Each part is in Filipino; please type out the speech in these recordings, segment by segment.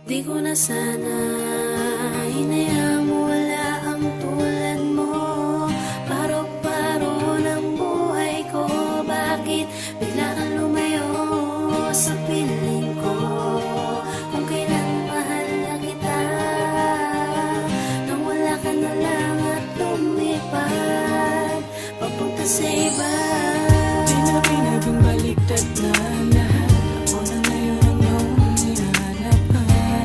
Di ko na sana hinayang wala ang tulad mo. Paro-paro ng buhay ko. Bakit bigla kang lumayo sa piling ko? Kung kailan mahal na kita, nang wala ka na lang at lumipad papunta sa iba. Di na pinaging baliktad na lahat. Ako na ngayon ang iyong hinahanap-hanap.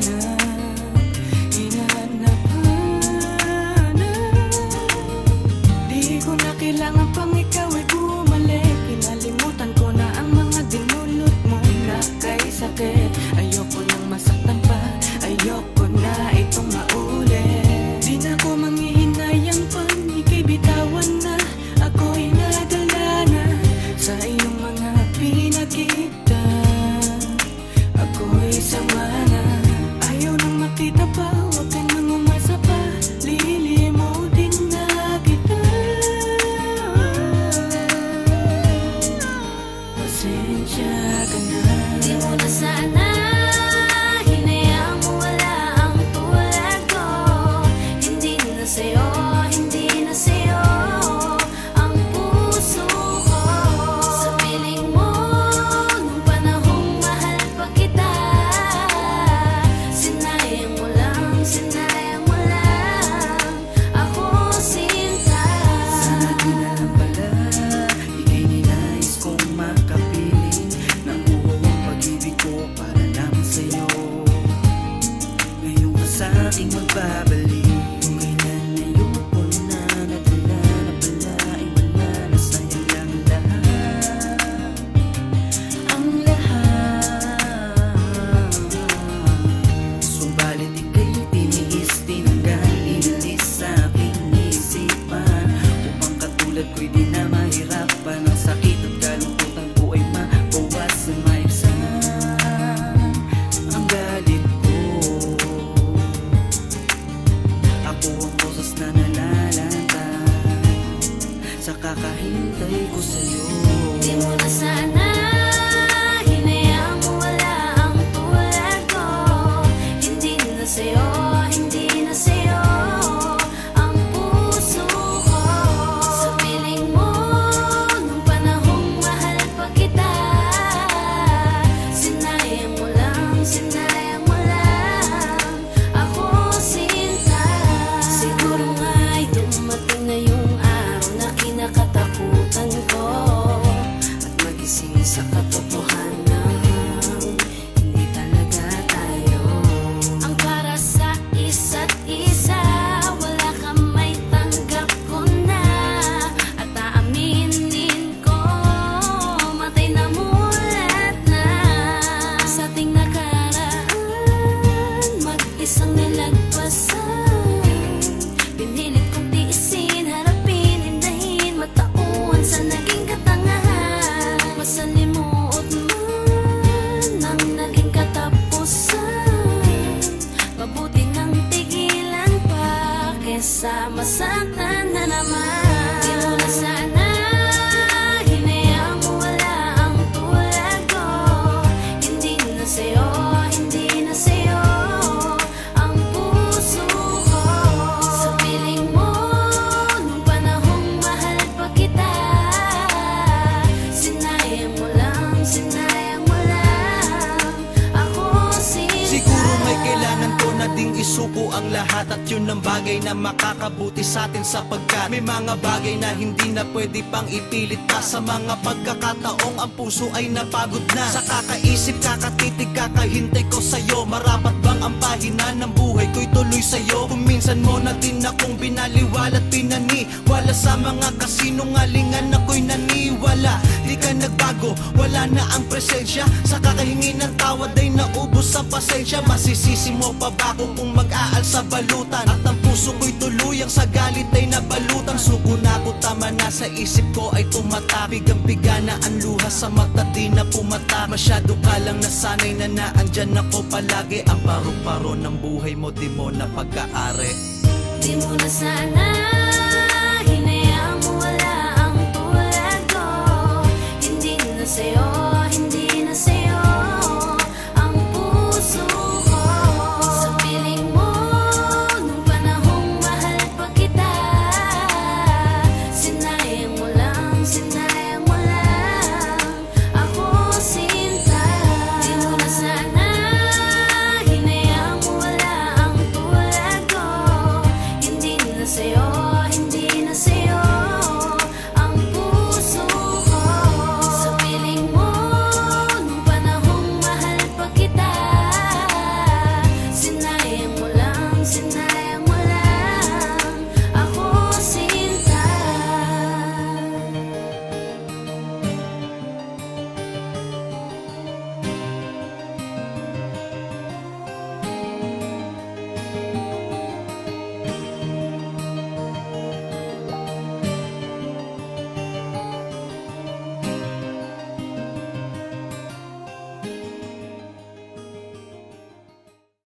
Di ko na kailangan pang ikaw ay bumalik. Pinalimutan ko na ang mga dinulot mo na kay sakit. Ayoko nang masaktan pa, ayoko na itong maulit. Di na ko manghihinayang pang ika'y bitawan na. Ako'y nadala na sa iyong mga pinakita. Ako'y sama na. Ayaw nang makita pa, huwag ka nang umasa pa. Lilimutin na kita. Pasensya ka na. Di mo na sana hinayang wala ang tulad ko. Hindi na sa'yo, hindi na sa'yo ang puso ko. Sa piling mo, nung panahong mahal pa kita, sinayang mo lang ako sinta. Sana di na lang pala ika'y ninais kong makapiling. Nakuha ang pag-ibig ko para lang sa'yo. Ngayon ka sa aking magbabalik. Kung kailan ayoko na nadala na pala ay wala na, sayang lang lahat. Ang lahat. Subalit ika'y tiniis, tinanggal, inalis sa aking isipan. Upang katulad ko'y di na mahirapan. Ang sakit at kalungkutan ko ay mabawasan, maibsan ang galit ko. Ako ang boses na nalalantad sa kakahintay ko sa'yo. Di mo na sana hinayang wala ang tulad ko. Hindi na sa'yo, hindi na sa'yo ang puso ko. Sa piling mo, nung panahong mahal pa kita, sinayang mo lang ako sinta. Siguro nga'y dumating na yung araw na kinakatakutan ko, at magising sa katotohanan, hindi talaga tayo ang para sa isa't isa. Wala ka may tanggap ko na, at aaminin ko, matay na mulat na sa ating nakaraan. Mag-isang nilagpasan, pinilit kong tiisin, harapin, hindahin, matauhan sa naging katangahan. Masalimuot man ang naging katapusan, mabuti nang tigilan pa kesa masaktan na naman. Di mo na sana hinayang wala ang tulad ko. Hindi na sa'yo, hindi na sa'yo ang puso ko. Sa piling mo, nung panahong mahal pa kita, sinayang mo lang ako sinta. Siguro may kailangan ko na ding isuko ang lahat. At yun ang bagay na makakabuti sa atin, sapagkat may mga bagay na hindi na pwede pang ipilit pa. Sa mga pagkakataong ang puso ay napagod na sa kakaisip, kakatitig, kakahintay ko sa'yo. Marapat bang ang pahina ng buhay ko'y tuloy sa'yo? Kung minsan mo na din akong binaliwala at pinaniwala sa mga kasinungalingan, ako'y naniwala. Di ka nagbago, wala na ang presensya. Sa kakahingi ng tawad ay naubos sa pasensya. Masisisi mo pa ba ako kung mag-aal sa balutan? At ang puso ko'y tuluyang sa galit ay nabalutan. Suko na ako, tama na sa isip ko ay tumata. Bigang-biga na ang luha sa mata, di na pumata. Masyado ka lang nasanay na naandyan ako palagi. Ang paro-paro ng buhay mo, di mo na pagkaari. Di mo na sana hinayang